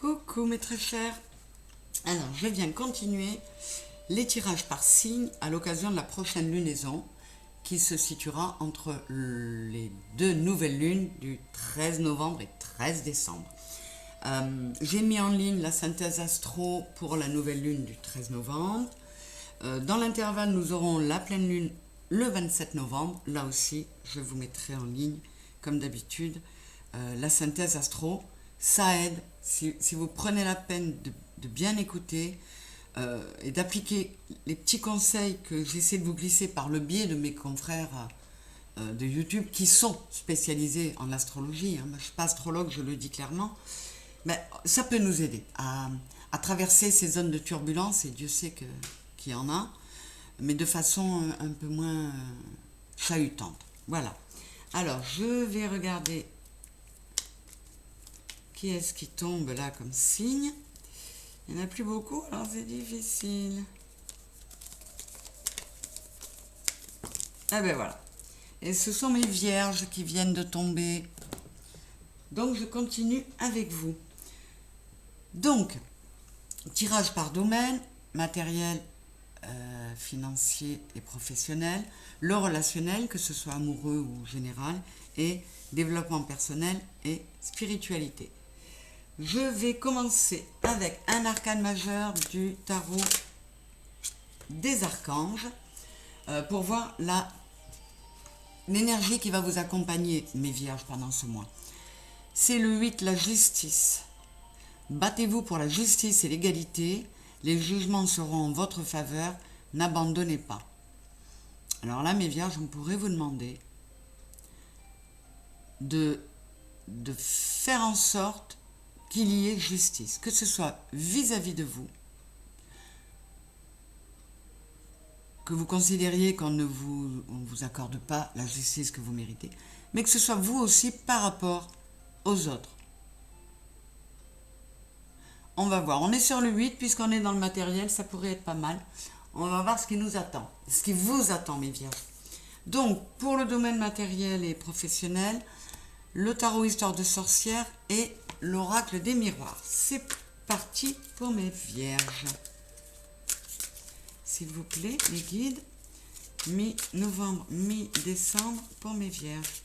Coucou mes très chers. Alors, je viens continuer les tirages par signe à l'occasion de la prochaine lunaison qui se situera entre les deux nouvelles lunes du 13 novembre et 13 décembre. J'ai mis en ligne la synthèse astro pour la nouvelle lune du 13 novembre. Dans l'intervalle, nous aurons la pleine lune le 27 novembre. Là aussi, je vous mettrai en ligne, comme d'habitude, la synthèse astro. Ça aide, si vous prenez la peine de bien écouter et d'appliquer les petits conseils que j'essaie de vous glisser par le biais de mes confrères de YouTube qui sont spécialisés en astrologie. Moi, je ne suis pas astrologue, je le dis clairement. Mais ça peut nous aider à traverser ces zones de turbulence, et Dieu sait qu'il y en a, mais de façon un peu moins chahutante. Voilà. Alors, je vais regarder qui est-ce qui tombe là comme signe. Il n'y en a plus beaucoup, alors c'est difficile. Ah ben voilà. Et ce sont mes vierges qui viennent de tomber. Donc, je continue avec vous. Donc, tirage par domaine, matériel, financier et professionnel, le relationnel, que ce soit amoureux ou général, et développement personnel et spiritualité. Je vais commencer avec un arcane majeur du tarot des archanges pour voir l'énergie qui va vous accompagner, mes vierges, pendant ce mois. C'est le 8, la justice. Battez-vous pour la justice et l'égalité. Les jugements seront en votre faveur. N'abandonnez pas. Alors là, mes vierges, on pourrait vous demander de faire en sorte qu'il y ait justice, que ce soit vis-à-vis de vous, que vous considériez qu'on ne vous accorde pas la justice que vous méritez, mais que ce soit vous aussi par rapport aux autres. On va voir, on est sur le 8, puisqu'on est dans le matériel, ça pourrait être pas mal. On va voir ce qui nous attend, ce qui vous attend, mes vierges. Donc, pour le domaine matériel et professionnel, le tarot histoire de sorcière et l'oracle des miroirs. C'est parti pour mes vierges. S'il vous plaît, les guides, mi-novembre, mi-décembre pour mes vierges.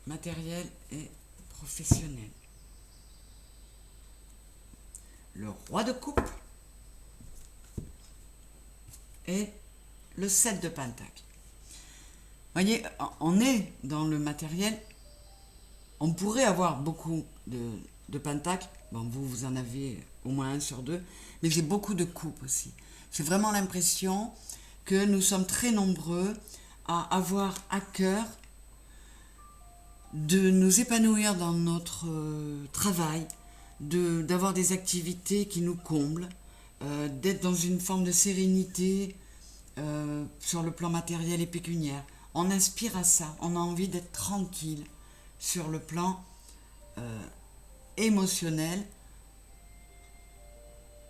Matériel et professionnel. Le roi de coupe et le 7 de pentacle. Voyez, on est dans le matériel, on pourrait avoir beaucoup de pentacles, bon, vous en avez au moins 1 sur 2, mais j'ai beaucoup de coupes aussi. J'ai vraiment l'impression que nous sommes très nombreux à avoir à cœur de nous épanouir dans notre travail, d'avoir des activités qui nous comblent, d'être dans une forme de sérénité sur le plan matériel et pécuniaire. On aspire à ça, on a envie d'être tranquille sur le plan émotionnel,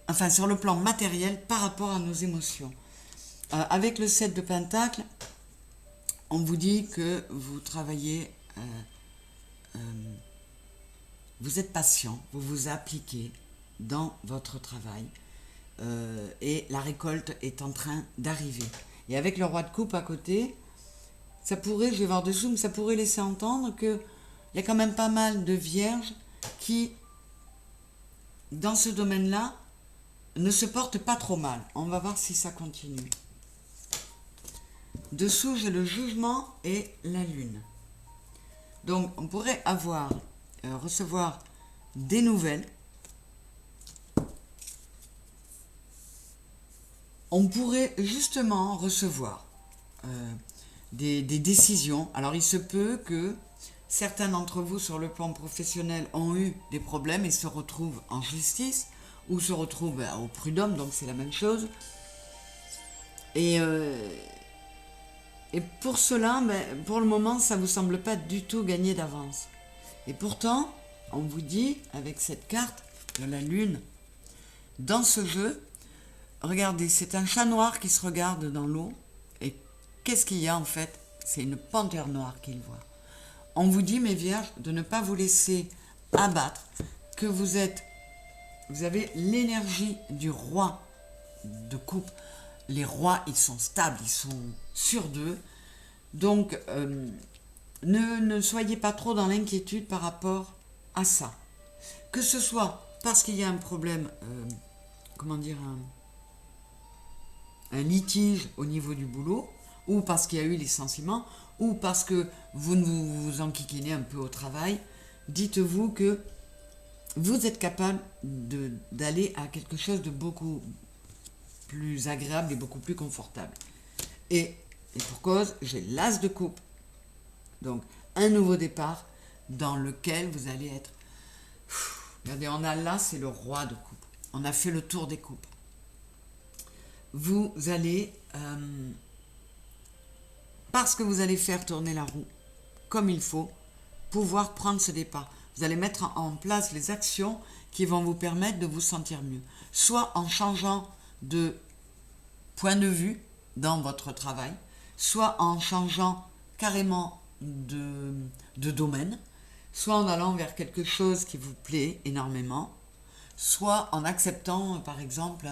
enfin sur le plan matériel par rapport à nos émotions. Avec le 7 de pentacle, on vous dit que vous travaillez, vous êtes patient, vous vous appliquez dans votre travail et la récolte est en train d'arriver. Et avec le roi de coupe à côté, ça pourrait, je vais voir dessous, mais ça pourrait laisser entendre qu'il y a quand même pas mal de vierges qui, dans ce domaine-là, ne se portent pas trop mal. On va voir si ça continue. Dessous, j'ai le jugement et la lune. Donc, on pourrait recevoir des nouvelles. On pourrait justement recevoir des décisions. Alors, il se peut que certains d'entre vous, sur le plan professionnel, ont eu des problèmes et se retrouvent en justice ou se retrouvent au prud'homme, donc c'est la même chose. Et pour cela, pour le moment, ça ne vous semble pas du tout gagné d'avance. Et pourtant, on vous dit, avec cette carte de la lune, dans ce jeu, regardez, c'est un chat noir qui se regarde dans l'eau. Et qu'est-ce qu'il y a en fait? C'est une panthère noire qu'il voit. On vous dit, mes vierges, de ne pas vous laisser abattre, que vous avez l'énergie du roi de coupe. Les rois, ils sont stables, ils sont sûrs d'eux. Donc, ne soyez pas trop dans l'inquiétude par rapport à ça. Que ce soit parce qu'il y a un problème, comment dire, un litige au niveau du boulot, ou parce qu'il y a eu licenciement, ou parce que vous vous enquiquinez un peu au travail, dites-vous que vous êtes capable d'aller à quelque chose de beaucoup plus agréable et beaucoup plus confortable. Et pour cause, j'ai l'as de coupe. Donc, un nouveau départ dans lequel vous allez être... Regardez, on a là, c'est le roi de coupe. On a fait le tour des coupes. Vous allez, parce que vous allez faire tourner la roue comme il faut, pouvoir prendre ce départ. Vous allez mettre en place les actions qui vont vous permettre de vous sentir mieux. Soit en changeant de point de vue dans votre travail, soit en changeant carrément de domaine, soit en allant vers quelque chose qui vous plaît énormément, soit en acceptant, par exemple,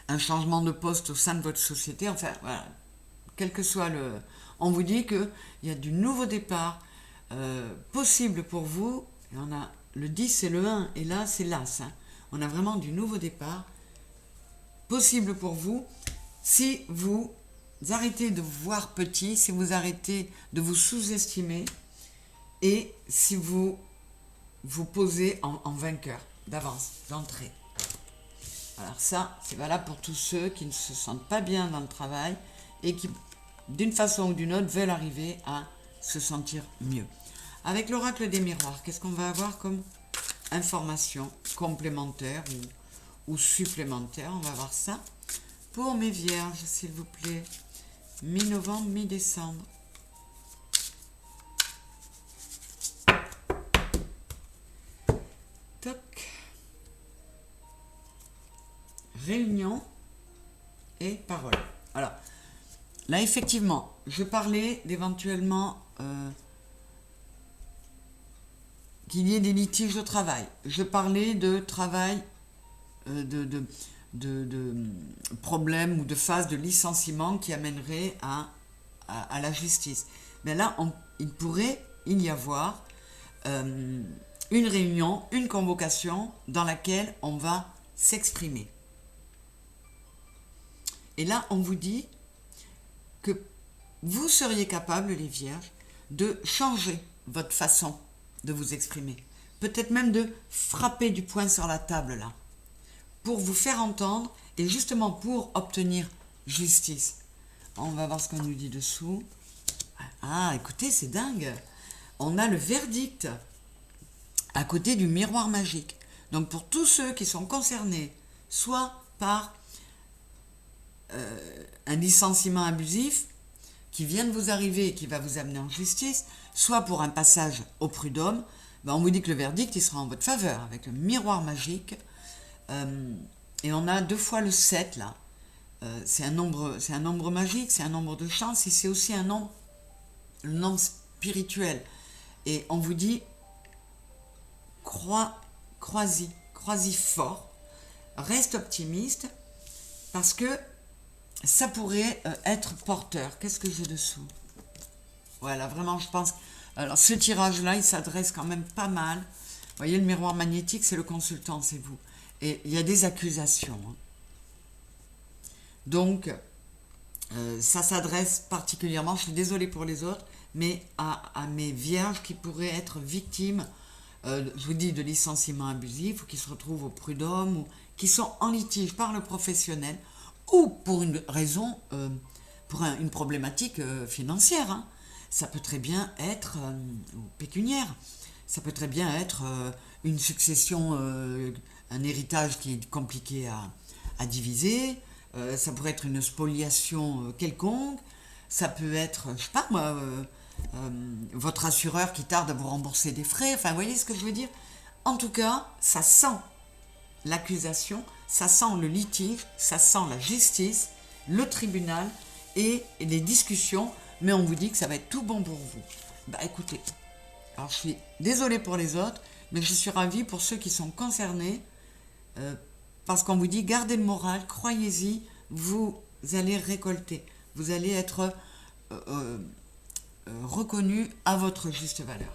un changement de poste au sein de votre société. Enfin, voilà, quel que soit le... On vous dit qu'il y a du nouveau départ possible pour vous. Et on a le 10 et le 1, et là, c'est l'As. Hein. On a vraiment du nouveau départ possible pour vous si vous arrêtez de vous voir petit, si vous arrêtez de vous sous-estimer et si vous vous posez en vainqueur d'avance, d'entrée. Alors ça, c'est valable pour tous ceux qui ne se sentent pas bien dans le travail et qui, d'une façon ou d'une autre, veulent arriver à se sentir mieux. Avec l'oracle des miroirs, qu'est-ce qu'on va avoir comme information complémentaire ou supplémentaire? On va voir ça. Pour mes vierges, s'il vous plaît, mi-novembre, mi-décembre. Toc. Réunion et parole. Alors, là, effectivement, je parlais d'éventuellement qu'il y ait des litiges au travail. Je parlais de travail, de problèmes ou de phases de licenciement qui amèneraient à la justice. Mais là, il pourrait y avoir une réunion, une convocation dans laquelle on va s'exprimer. Et là, on vous dit que vous seriez capable, les vierges, de changer votre façon de vous exprimer. Peut-être même de frapper du poing sur la table, là, pour vous faire entendre et justement pour obtenir justice. On va voir ce qu'on nous dit dessous. Ah, écoutez, c'est dingue. On a le verdict à côté du miroir magique. Donc, pour tous ceux qui sont concernés, soit par un licenciement abusif qui vient de vous arriver et qui va vous amener en justice, soit pour un passage au prud'homme, ben on vous dit que le verdict il sera en votre faveur avec le miroir magique. Et on a 2 fois le 7 là. C'est un nombre magique, c'est un nombre de chance et c'est aussi le nombre spirituel. Et on vous dit crois-y fort, reste optimiste parce que ça pourrait être porteur. Qu'est-ce que j'ai dessous? Voilà, vraiment, je pense... Alors, ce tirage-là, il s'adresse quand même pas mal. Vous voyez, le miroir magnétique, c'est le consultant, c'est vous. Et il y a des accusations. Hein. Donc, ça s'adresse particulièrement, je suis désolée pour les autres, mais à mes vierges qui pourraient être victimes, je vous dis, de licenciements abusifs, ou qui se retrouvent au prud'homme, ou qui sont en litige par le professionnel, ou pour une raison, pour une problématique financière. Hein. Ça peut très bien être pécuniaire. Ça peut très bien être une succession, un héritage qui est compliqué à diviser. Ça pourrait être une spoliation quelconque. Ça peut être, je sais pas moi, votre assureur qui tarde à vous rembourser des frais. Enfin, vous voyez ce que je veux dire? En tout cas, ça sent l'accusation, ça sent le litige, ça sent la justice, le tribunal et les discussions, mais on vous dit que ça va être tout bon pour vous. Bah écoutez, alors je suis désolée pour les autres, mais je suis ravie pour ceux qui sont concernés, euh, parce qu'on vous dit gardez le moral, croyez-y, vous allez récolter, vous allez être euh, reconnu à votre juste valeur.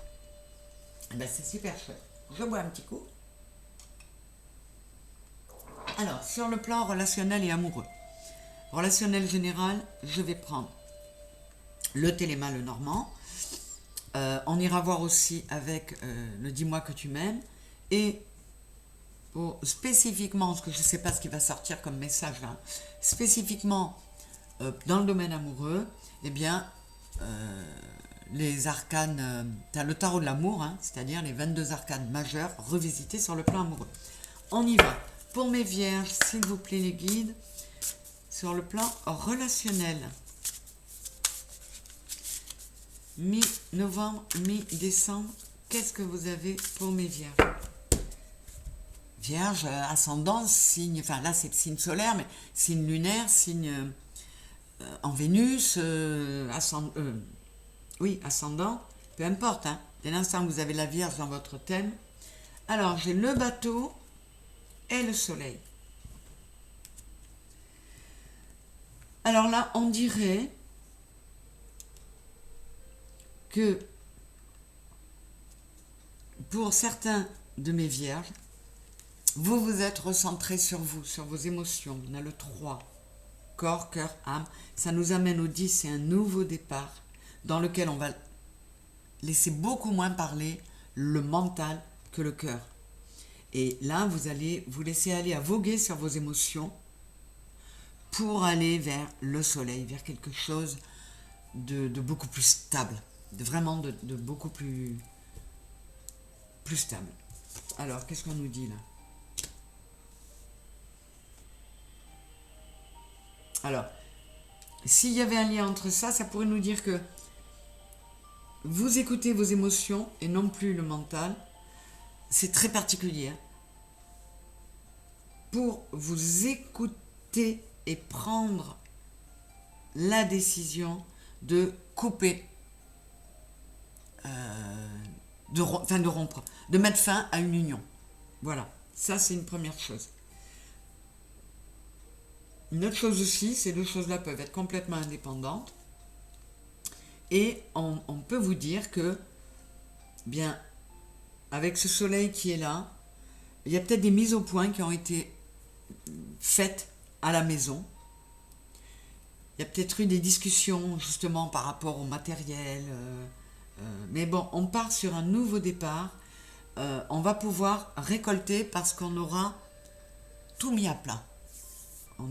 Et ben c'est super chouette. Je bois un petit coup. Alors, sur le plan relationnel et amoureux, relationnel général, je vais prendre le téléma, le normand. On ira voir aussi avec le dis-moi que tu m'aimes. Et pour spécifiquement, parce que je ne sais pas ce qui va sortir comme message là, spécifiquement dans le domaine amoureux, eh bien, les arcanes, tu as le tarot de l'amour, hein, c'est-à-dire les 22 arcanes majeures revisités sur le plan amoureux. On y va. Pour mes vierges, s'il vous plaît les guides, sur le plan relationnel. Mi-novembre, mi-décembre, qu'est-ce que vous avez pour mes vierges? Vierge, ascendant, signe, enfin là c'est signe solaire, mais signe lunaire, signe en Vénus, ascendant, peu importe, hein, dès l'instant que vous avez la Vierge dans votre thème. Alors j'ai le bateau et le soleil. Alors là, on dirait que pour certains de mes vierges, vous vous êtes recentré sur vous, sur vos émotions. On a le 3, corps, cœur, âme. Ça nous amène au 10, c'est un nouveau départ dans lequel on va laisser beaucoup moins parler le mental que le cœur. Et là, vous allez vous laisser aller à voguer sur vos émotions pour aller vers le soleil, vers quelque chose de beaucoup plus stable, de beaucoup plus stable. Alors, qu'est-ce qu'on nous dit là? Alors, s'il y avait un lien entre ça, ça pourrait nous dire que vous écoutez vos émotions et non plus le mental. C'est très particulier. Hein. Pour vous écouter et prendre la décision de couper, de rompre, de mettre fin à une union. Voilà, ça c'est une première chose. Une autre chose aussi, ces deux choses-là peuvent être complètement indépendantes. Et on peut vous dire que, bien, avec ce soleil qui est là, il y a peut-être des mises au point qui ont été faites à la maison. Il y a peut-être eu des discussions justement par rapport au matériel. Mais bon, on part sur un nouveau départ. On va pouvoir récolter parce qu'on aura tout mis à plat. On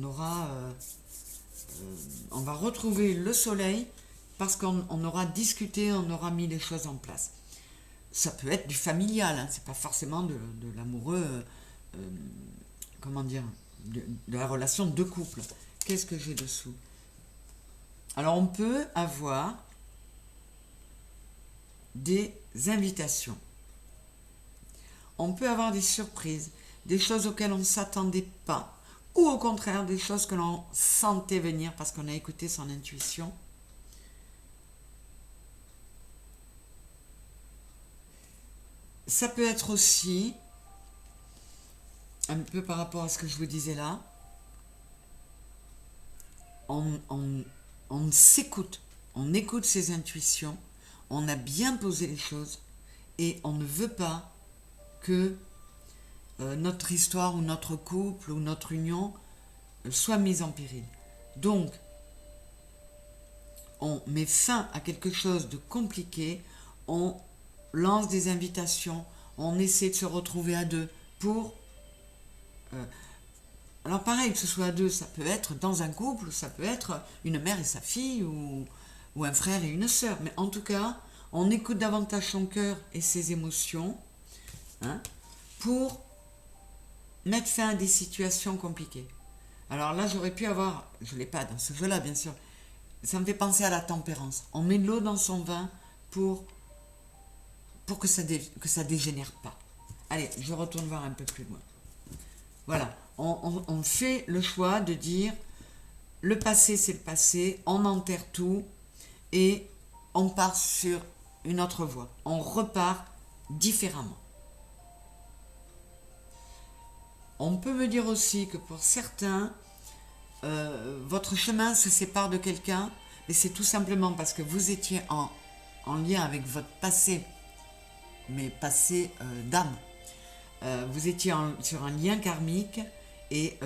va retrouver le soleil parce qu'on aura discuté, on aura mis les choses en place. Ça peut être du familial, hein, c'est pas forcément de l'amoureux, comment dire, de la relation de couple. Qu'est-ce que j'ai dessous? Alors on peut avoir des invitations. On peut avoir des surprises, des choses auxquelles on ne s'attendait pas. Ou au contraire, des choses que l'on sentait venir parce qu'on a écouté son intuition. Ça peut être aussi, un peu par rapport à ce que je vous disais là, on s'écoute, on écoute ses intuitions, on a bien posé les choses et on ne veut pas que notre histoire ou notre couple ou notre union soit mise en péril. Donc, on met fin à quelque chose de compliqué, on lance des invitations, on essaie de se retrouver à deux pour... alors pareil, que ce soit à deux, ça peut être dans un couple, ça peut être une mère et sa fille ou un frère et une sœur. Mais en tout cas, on écoute davantage son cœur et ses émotions hein, pour mettre fin à des situations compliquées. Alors là, j'aurais pu avoir, je ne l'ai pas dans ce jeu-là, bien sûr, ça me fait penser à la tempérance. On met de l'eau dans son vin pour que ça dégénère pas. Allez, je retourne voir un peu plus loin. Voilà, on fait le choix de dire, le passé c'est le passé, on enterre tout et on part sur une autre voie. On repart différemment. On peut me dire aussi que pour certains, votre chemin se sépare de quelqu'un, mais c'est tout simplement parce que vous étiez en lien avec votre passé, mais passé d'âme. Vous étiez sur un lien karmique et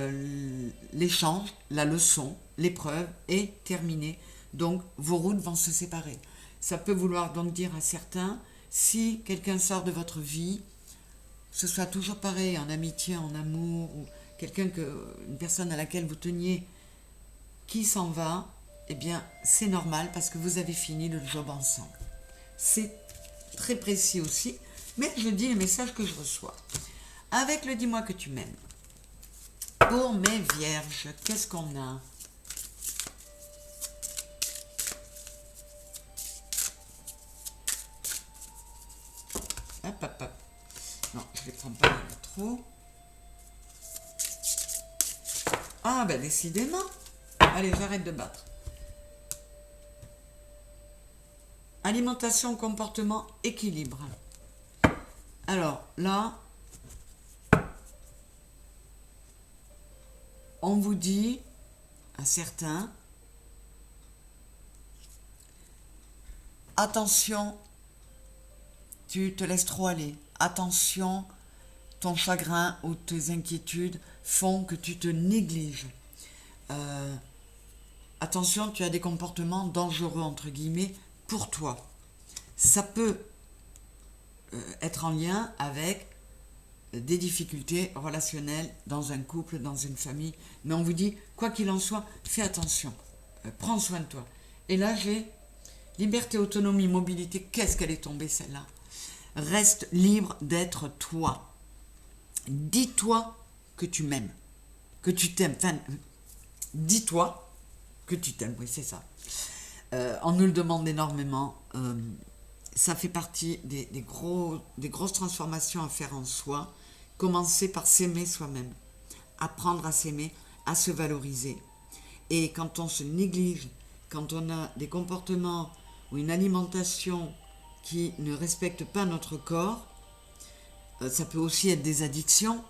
l'échange, la leçon, l'épreuve est terminée. Donc vos routes vont se séparer. Ça peut vouloir donc dire à certains, si quelqu'un sort de votre vie, ce soit toujours pareil, en amitié, en amour, ou une personne à laquelle vous teniez qui s'en va, eh bien c'est normal parce que vous avez fini le job ensemble. C'est très précis aussi, mais je dis les messages que je reçois. Avec le dis-moi que tu m'aimes. Pour mes vierges, qu'est-ce qu'on a? Hop, hop, hop. Non, je ne les prends pas trop. Ah, ben décidément. Allez, j'arrête de battre. Alimentation, comportement, équilibre. Alors, là, on vous dit, à certains, attention, tu te laisses trop aller. Attention, ton chagrin ou tes inquiétudes font que tu te négliges. Attention, tu as des comportements dangereux, entre guillemets, pour toi. Ça peut être en lien avec des difficultés relationnelles dans un couple, dans une famille. Mais on vous dit, quoi qu'il en soit, fais attention. Prends soin de toi. Et là, j'ai liberté, autonomie, mobilité. Qu'est-ce qu'elle est tombée, celle-là? Reste libre d'être toi. Dis-toi que tu m'aimes, que tu t'aimes. Enfin, dis-toi que tu t'aimes, oui, c'est ça. On nous le demande énormément. Ça fait partie des grosses transformations à faire en soi. Commencer par s'aimer soi-même. Apprendre à s'aimer, à se valoriser. Et quand on se néglige, quand on a des comportements ou une alimentation qui ne respecte pas notre corps, ça peut aussi être des addictions,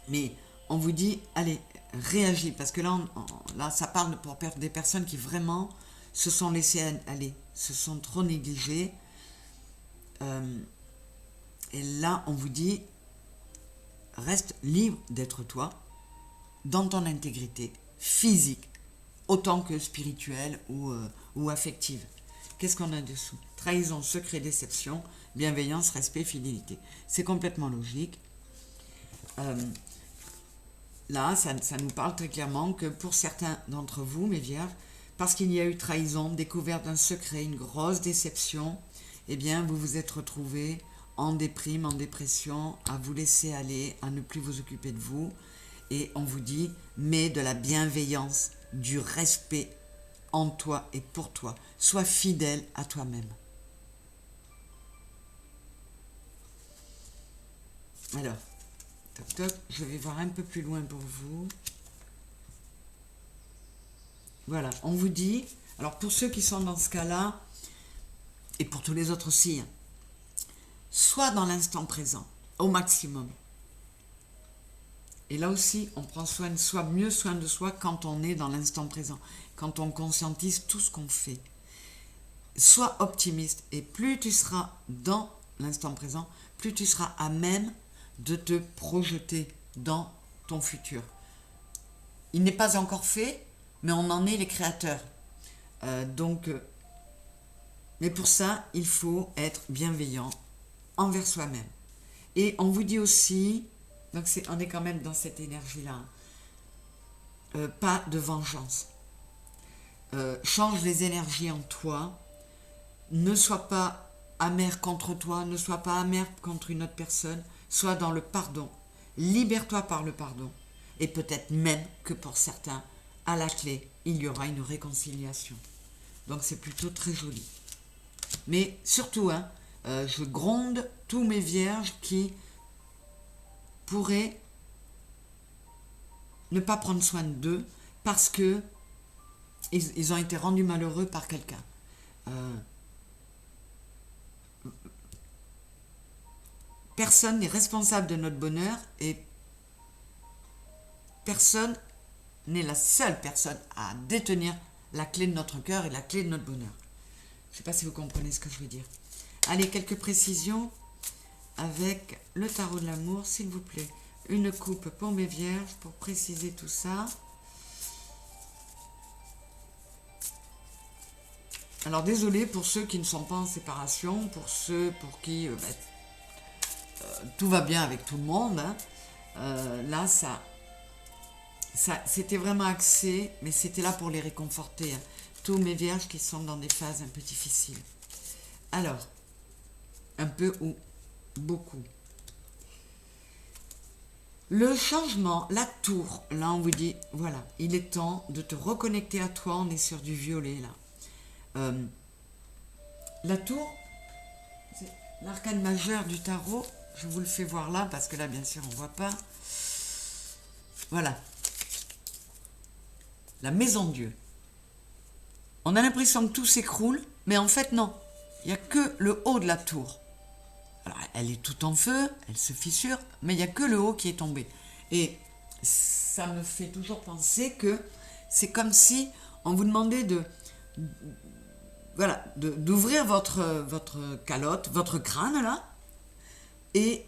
mais on vous dit, allez, réagis, parce que là ça parle pour des personnes qui vraiment se sont laissées aller, se sont trop négligées, et là on vous dit, reste libre d'être toi, dans ton intégrité physique, autant que spirituelle ou affective. Qu'est-ce qu'on a dessous? Trahison, secret, déception, bienveillance, respect, fidélité. C'est complètement logique. Là, ça nous parle très clairement que pour certains d'entre vous, mes vierges, parce qu'il y a eu trahison, découverte d'un secret, une grosse déception, eh bien, vous vous êtes retrouvés en déprime, en dépression, à vous laisser aller, à ne plus vous occuper de vous. Et on vous dit, mets de la bienveillance, du respect en toi et pour toi. Sois fidèle à toi-même. Alors, toc toc, je vais voir un peu plus loin pour vous. Voilà, on vous dit, alors pour ceux qui sont dans ce cas-là, et pour tous les autres aussi, hein, sois dans l'instant présent, au maximum. Et là aussi, on prend mieux soin de soi quand on est dans l'instant présent, quand on conscientise tout ce qu'on fait. Sois optimiste, et plus tu seras dans l'instant présent, plus tu seras à même de te projeter dans ton futur. Il n'est pas encore fait, mais on en est les créateurs. Mais pour ça, il faut être bienveillant envers soi-même. Et on vous dit aussi, donc on est quand même dans cette énergie-là, pas de vengeance. Change les énergies en toi. Ne sois pas amer contre toi, ne sois pas amer contre une autre personne. Sois dans le pardon. Libère-toi par le pardon. Et peut-être même que pour certains, à la clé, il y aura une réconciliation. Donc c'est plutôt très joli. Mais surtout, je gronde tous mes vierges qui pourraient ne pas prendre soin d'eux parce que ils ont été rendus malheureux par quelqu'un. personne n'est responsable de notre bonheur et personne n'est la seule personne à détenir la clé de notre cœur et la clé de notre bonheur. Je ne sais pas si vous comprenez ce que je veux dire. Allez, quelques précisions avec le tarot de l'amour, s'il vous plaît. Une coupe pour mes vierges, pour préciser tout ça. Alors, désolé pour ceux qui ne sont pas en séparation, pour ceux pour qui tout va bien avec tout le monde. Hein. Là, ça c'était vraiment axé, mais c'était là pour les réconforter. Hein. Tous mes vierges qui sont dans des phases un peu difficiles. Alors, un peu ou beaucoup. Le changement, la tour, là on vous dit, voilà, il est temps de te reconnecter à toi, on est sur du violet là. La tour, c'est l'arcane majeur du tarot, je vous le fais voir là, parce que là bien sûr on ne voit pas. Voilà. La maison de Dieu. On a l'impression que tout s'écroule, mais en fait non, il n'y a que le haut de la tour. Alors, elle est tout en feu, elle se fissure, mais il n'y a que le haut qui est tombé. Et ça me fait toujours penser que c'est comme si on vous demandait d'ouvrir votre calotte, votre crâne là, et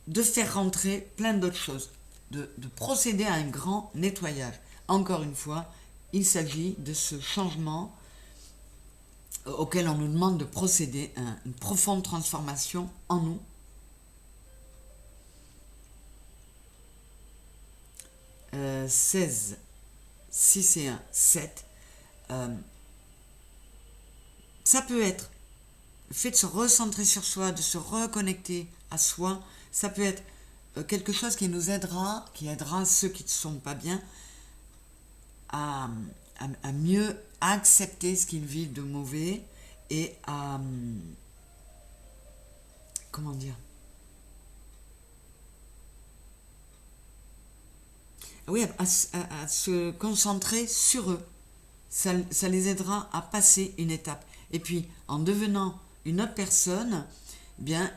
de faire rentrer plein d'autres choses, de procéder à un grand nettoyage. Encore une fois, il s'agit de ce changement auquel on nous demande de procéder à une profonde transformation en nous. « 16, 6 et 1, 7. Ça peut être le fait de se recentrer sur soi, de se reconnecter à soi. Ça peut être quelque chose qui nous aidera, qui aidera ceux qui ne sont pas bien à mieux accepter ce qu'ils vivent de mauvais et à, comment dire, oui, à se concentrer sur eux. Ça les aidera à passer une étape. Et puis, en devenant une autre personne, eh bien,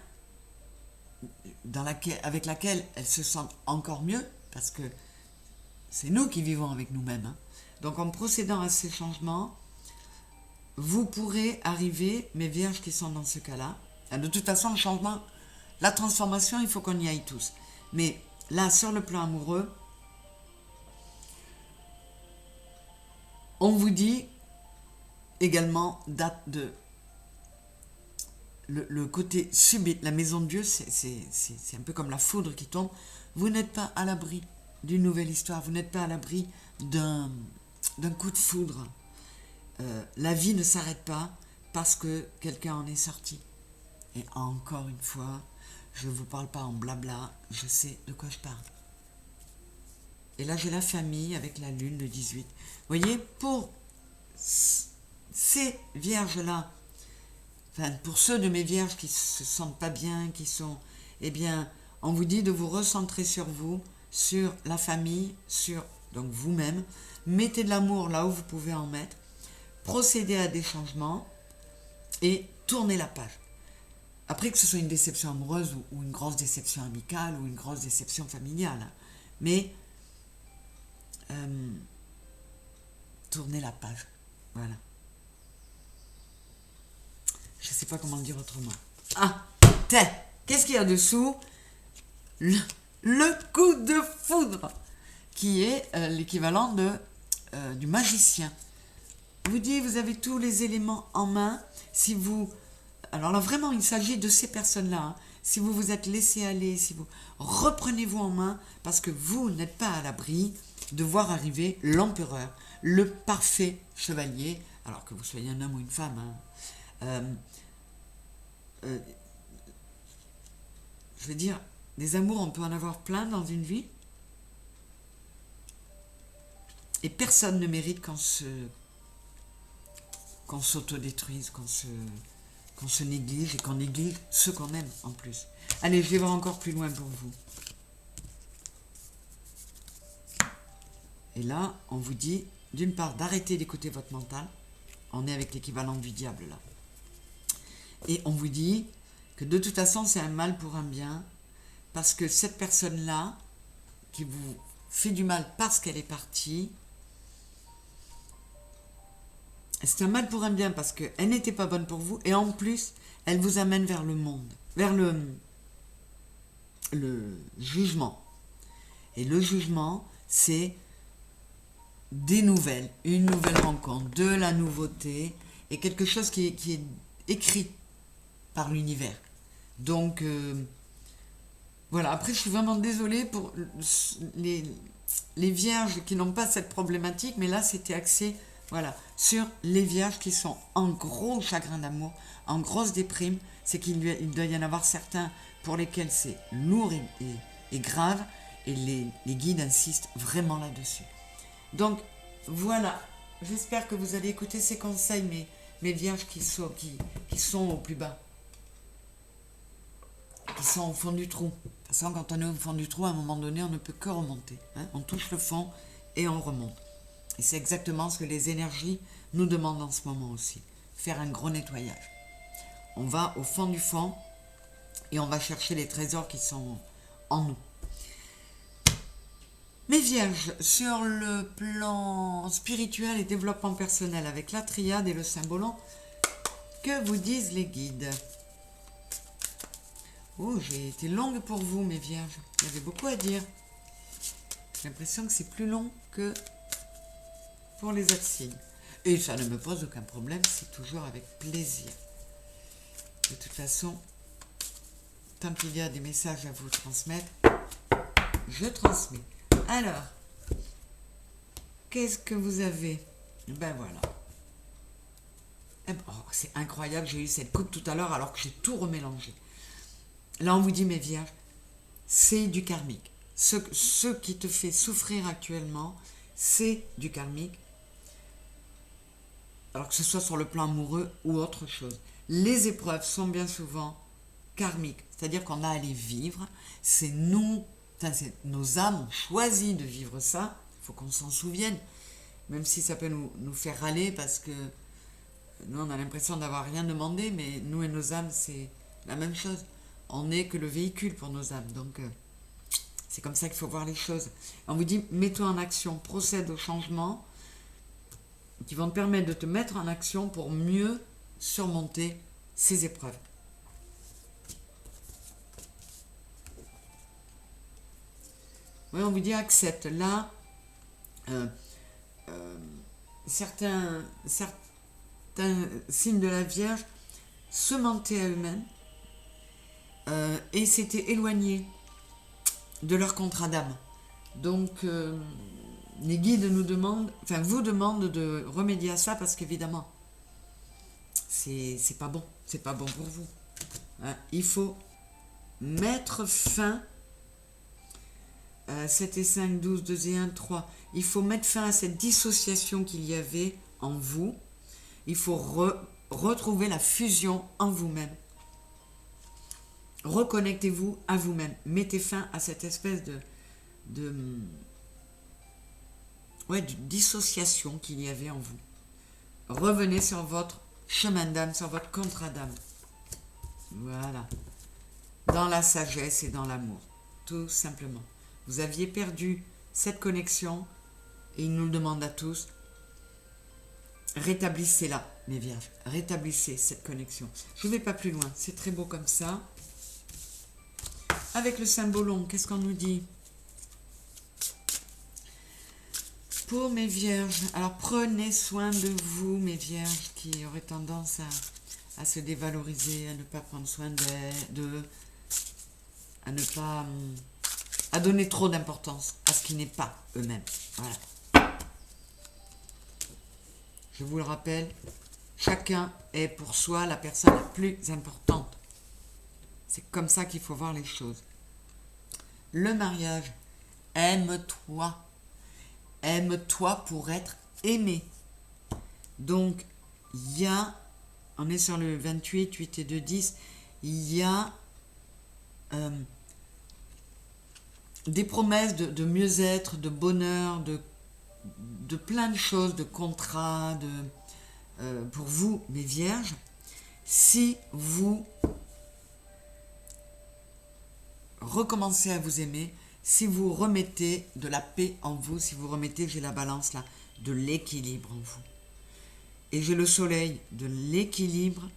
avec laquelle elles se sentent encore mieux, parce que c'est nous qui vivons avec nous-mêmes. Hein. Donc, en procédant à ces changements, vous pourrez arriver, mes vierges qui sont dans ce cas-là. De toute façon, le changement, la transformation, il faut qu'on y aille tous. Mais là, sur le plan amoureux, on vous dit également le côté subit, la maison de Dieu, c'est un peu comme la foudre qui tombe. Vous n'êtes pas à l'abri d'une nouvelle histoire, vous n'êtes pas à l'abri d'un coup de foudre. La vie ne s'arrête pas parce que quelqu'un en est sorti. Et encore une fois, je ne vous parle pas en blabla, je sais de quoi je parle. Et là, j'ai la famille avec la lune, le 18. Vous voyez, pour ces vierges-là, enfin, pour ceux de mes vierges qui ne se sentent pas bien, qui sont, eh bien, on vous dit de vous recentrer sur vous, sur la famille, sur donc vous-même. Mettez de l'amour là où vous pouvez en mettre. Procédez à des changements et tournez la page. Après que ce soit une déception amoureuse ou une grosse déception amicale ou une grosse déception familiale. Mais tournez la page. Voilà. Je ne sais pas comment le dire autrement. Ah, qu'est-ce qu'il y a dessous? Le coup de foudre, qui est l'équivalent du magicien. Vous dit, vous avez tous les éléments en main. Si vous... Alors là, vraiment, il s'agit de ces personnes-là. Hein. Si vous vous êtes laissé aller, si vous... Reprenez-vous en main, parce que vous n'êtes pas à l'abri de voir arriver l'empereur, le parfait chevalier, alors que vous soyez un homme ou une femme. Hein. Je veux dire, des amours, on peut en avoir plein dans une vie. Et personne ne mérite qu'on s'autodétruise, qu'on se néglige et qu'on néglige ceux qu'on aime en plus. Allez, je vais voir encore plus loin pour vous. Et là, on vous dit, d'une part, d'arrêter d'écouter votre mental. On est avec l'équivalent du diable là. Et on vous dit que de toute façon c'est un mal pour un bien, parce que cette personne-là, qui vous fait du mal parce qu'elle est partie, c'est un mal pour un bien parce qu'elle n'était pas bonne pour vous, et en plus, elle vous amène vers le monde, vers le jugement. Et le jugement, c'est des nouvelles, une nouvelle rencontre, de la nouveauté, et quelque chose qui est écrit par l'univers. Donc, voilà. Après, je suis vraiment désolée pour les vierges qui n'ont pas cette problématique, mais là, c'était axé, voilà, sur les vierges qui sont en gros chagrin d'amour, en grosse déprime. C'est qu'il doit y en avoir certains pour lesquels c'est lourd et grave, et les guides insistent vraiment là-dessus. Donc, voilà. J'espère que vous allez écouter ces conseils, mes vierges qui sont au plus bas, qui sont au fond du trou. De toute façon, quand on est au fond du trou, à un moment donné, on ne peut que remonter. Hein. On touche le fond et on remonte. Et c'est exactement ce que les énergies nous demandent en ce moment aussi. Faire un gros nettoyage. On va au fond du fond et on va chercher les trésors qui sont en nous. Mes vierges, sur le plan spirituel et développement personnel, avec la triade et le symbolon, que vous disent les guides? Oh, j'ai été longue pour vous, mes vierges. Il y avait beaucoup à dire. J'ai l'impression que c'est plus long que pour les autres signes. Et ça ne me pose aucun problème, c'est toujours avec plaisir. De toute façon, tant qu'il y a des messages à vous transmettre, je transmets. Alors, qu'est-ce que vous avez? Ben voilà. Oh, c'est incroyable, j'ai eu cette coupe tout à l'heure alors que j'ai tout remélangé. Là, on vous dit, mes vierges, c'est du karmique. Ce qui te fait souffrir actuellement, c'est du karmique. Alors que ce soit sur le plan amoureux ou autre chose. Les épreuves sont bien souvent karmiques. C'est-à-dire qu'on a à les vivre. C'est nos âmes ont choisi de vivre ça. Il faut qu'on s'en souvienne. Même si ça peut nous faire râler parce que nous, on a l'impression d'avoir rien demandé, mais nous et nos âmes, c'est la même chose. On n'est que le véhicule pour nos âmes. Donc, c'est comme ça qu'il faut voir les choses. On vous dit, mets-toi en action, procède au changement qui vont te permettre de te mettre en action pour mieux surmonter ces épreuves. Oui, on vous dit, accepte. Là, certains signes de la Vierge se mentaient à eux-mêmes et s'étaient éloignés de leur contrat d'âme. Donc, les guides vous demandent de remédier à ça parce qu'évidemment, c'est pas bon pour vous. Hein. Il faut mettre fin à 7 et 5, 12, 2 et 1, 3. Il faut mettre fin à cette dissociation qu'il y avait en vous. Il faut retrouver la fusion en vous-même. Reconnectez-vous à vous-même. Mettez fin à cette espèce de dissociation qu'il y avait en vous. Revenez sur votre chemin d'âme, sur votre contrat d'âme. Voilà. Dans la sagesse et dans l'amour. Tout simplement. Vous aviez perdu cette connexion et il nous le demande à tous. Rétablissez-la, mes vierges. Rétablissez cette connexion. Je ne vais pas plus loin. C'est très beau comme ça. Avec le symbolon, qu'est-ce qu'on nous dit? Pour mes vierges, alors prenez soin de vous, mes vierges, qui auraient tendance à se dévaloriser, à ne pas prendre soin d'eux, à ne pas... à donner trop d'importance à ce qui n'est pas eux-mêmes. Voilà. Je vous le rappelle, chacun est pour soi la personne la plus importante. C'est comme ça qu'il faut voir les choses. Le mariage, aime-toi. Aime-toi pour être aimé. Donc, il y a, on est sur le 28, 8 et 2, 10, il y a des promesses de mieux-être, de bonheur, de plein de choses, de contrats, pour vous, mes vierges, si vous recommencer à vous aimer si vous remettez de la paix en vous, si vous remettez, j'ai la balance là, de l'équilibre en vous. Et j'ai le soleil de l'équilibre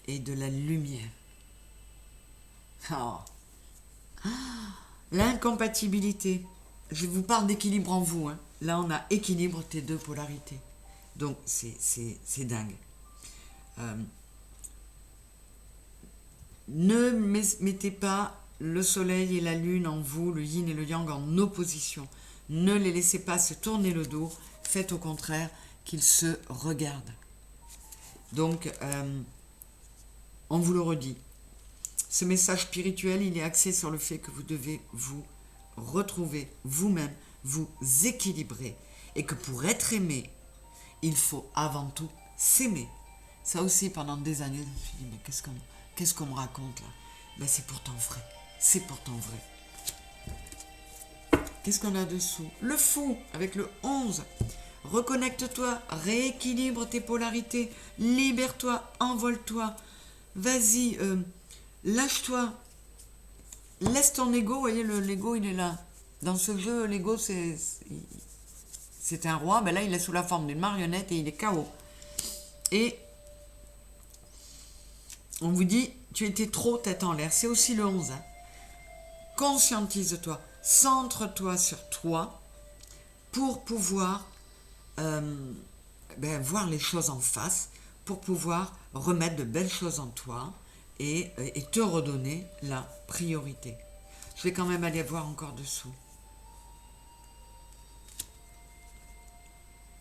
et de la lumière. Oh. L'incompatibilité. Je vous parle d'équilibre en vous. Hein. Là, on a équilibre tes deux polarités. Donc, c'est dingue. Ne mettez pas le soleil et la lune en vous, le yin et le yang en opposition. Ne les laissez pas se tourner le dos. Faites au contraire qu'ils se regardent. Donc, on vous le redit. Ce message spirituel, il est axé sur le fait que vous devez vous retrouver vous-même, vous équilibrer. Et que pour être aimé, il faut avant tout s'aimer. Ça aussi, pendant des années, je me suis dit, mais qu'est-ce qu'on me raconte là? Ben, c'est pourtant vrai. C'est pourtant vrai. Qu'est-ce qu'on a dessous? Le fou, avec le 11. Reconnecte-toi, rééquilibre tes polarités, libère-toi, envole-toi. Vas-y, lâche-toi. Laisse ton ego, vous voyez, l'ego, il est là. Dans ce jeu, l'ego, c'est un roi, ben là, il est sous la forme d'une marionnette et il est KO. Et on vous dit, tu étais trop tête en l'air. C'est aussi le 11. Hein. Conscientise-toi, centre-toi sur toi pour pouvoir voir les choses en face, pour pouvoir remettre de belles choses en toi et te redonner la priorité. Je vais quand même aller voir encore dessous.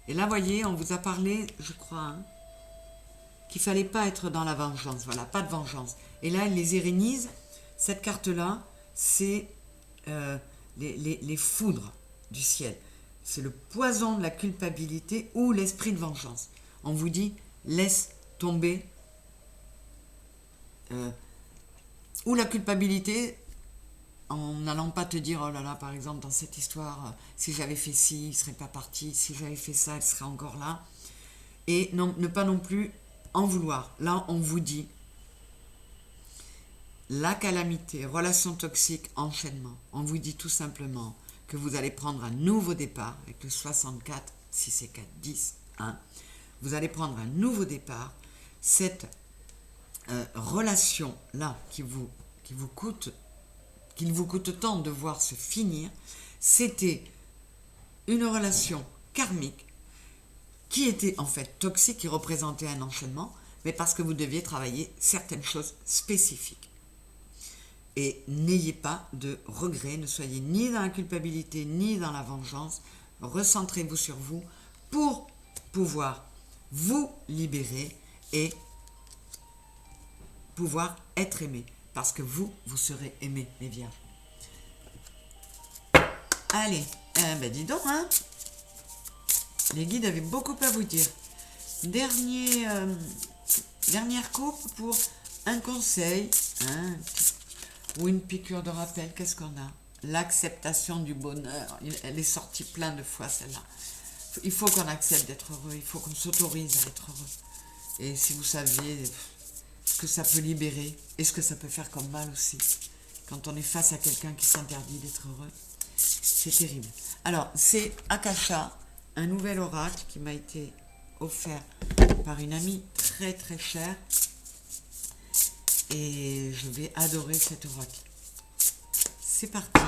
Et là, voyez, on vous a parlé, je crois, hein, qu'il ne fallait pas être dans la vengeance. Voilà, pas de vengeance. Et là, les Érénises, cette carte-là, c'est les foudres du ciel. C'est le poison de la culpabilité ou l'esprit de vengeance. On vous dit, laisse tomber ou la culpabilité en n'allant pas te dire, oh là là, par exemple, dans cette histoire, si j'avais fait ci, il ne serait pas parti, si j'avais fait ça, il serait encore là. Et non, ne pas non plus en vouloir. Là, on vous dit, la calamité, relation toxique, enchaînement. On vous dit tout simplement que vous allez prendre un nouveau départ, avec le 64, 6 et 4, 10, 1. Vous allez prendre un nouveau départ. Cette relation-là qu'il vous coûte tant de voir se finir, c'était une relation karmique qui était en fait toxique, qui représentait un enchaînement, mais parce que vous deviez travailler certaines choses spécifiques. Et n'ayez pas de regrets, ne soyez ni dans la culpabilité, ni dans la vengeance. Recentrez-vous sur vous pour pouvoir vous libérer et pouvoir être aimé. Parce que vous serez aimés, les vierges. Allez, dis donc, hein. Les guides avaient beaucoup à vous dire. Dernière coupe pour un conseil, hein, ou une piqûre de rappel. Qu'est-ce qu'on a? L'acceptation du bonheur. Elle est sortie plein de fois, celle-là. Il faut qu'on accepte d'être heureux. Il faut qu'on s'autorise à être heureux. Et si vous saviez ce que ça peut libérer et ce que ça peut faire comme mal aussi, quand on est face à quelqu'un qui s'interdit d'être heureux, c'est terrible. Alors, c'est Akasha, un nouvel oracle qui m'a été offert par une amie très très chère. Et je vais adorer cet oracle. C'est parti.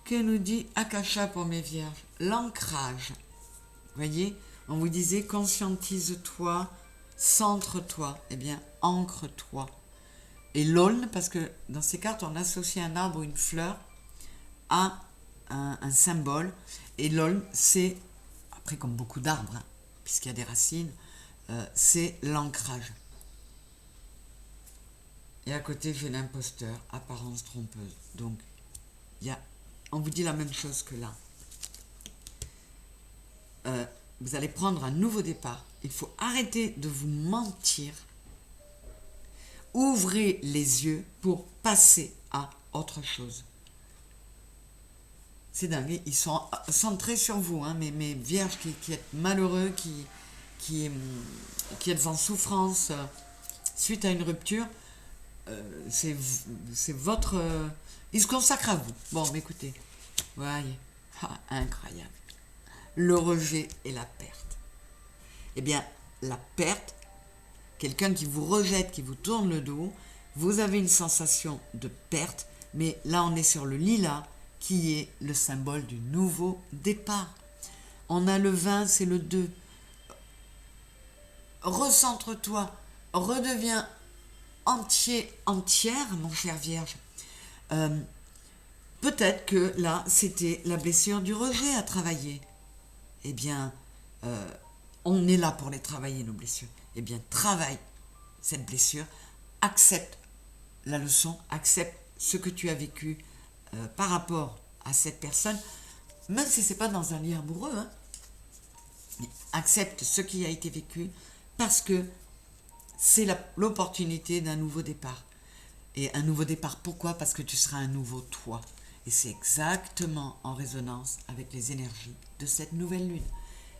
Que nous dit Akasha pour mes vierges? L'ancrage. Voyez, on vous disait conscientise-toi, centre-toi. Eh bien, ancre-toi. Et l'aulne, parce que dans ces cartes, on associe un arbre ou une fleur à un symbole. Et l'aulne, c'est, après comme beaucoup d'arbres, hein, puisqu'il y a des racines, c'est l'ancrage. Et à côté, j'ai l'imposteur, apparence trompeuse. Donc, on vous dit la même chose que là. Vous allez prendre un nouveau départ. Il faut arrêter de vous mentir. Ouvrez les yeux pour passer à autre chose. C'est dingue, ils sont centrés sur vous, hein, mes vierges qui êtes malheureux, qui êtes en souffrance suite à une rupture. c'est votre... il se consacre à vous. Bon, mais écoutez, voyez, incroyable. Le rejet et la perte. Eh bien, la perte, quelqu'un qui vous rejette, qui vous tourne le dos, vous avez une sensation de perte, mais là on est sur le lilas, qui est le symbole du nouveau départ. On a le 20, c'est le 2. Recentre-toi, redeviens entier, entière, mon cher Vierge. Peut-être que là, c'était la blessure du rejet à travailler. Eh bien, on est là pour les travailler, nos blessures. Eh bien, travaille cette blessure, accepte la leçon, accepte ce que tu as vécu par rapport à cette personne, même si ce n'est pas dans un lien amoureux, hein, mais accepte ce qui a été vécu parce que c'est l'opportunité d'un nouveau départ. Et un nouveau départ, pourquoi? Parce que tu seras un nouveau toi. Et c'est exactement en résonance avec les énergies de cette nouvelle lune.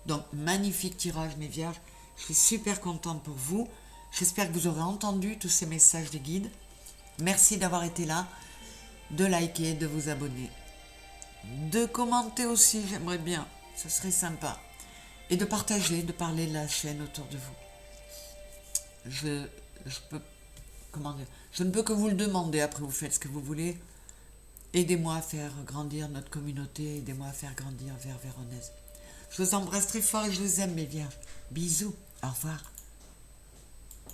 Donc, magnifique tirage, mes vierges. Je suis super contente pour vous. J'espère que vous aurez entendu tous ces messages des guides. Merci d'avoir été là, de liker, de vous abonner, de commenter aussi, j'aimerais bien, ce serait sympa. Et de partager, de parler de la chaîne autour de vous. Je ne peux que vous le demander, après vous faites ce que vous voulez. Aidez-moi à faire grandir notre communauté, aidez-moi à faire grandir vers Véronèse. Je vous embrasse très fort et je vous aime, mes vierges. Bisous, au revoir.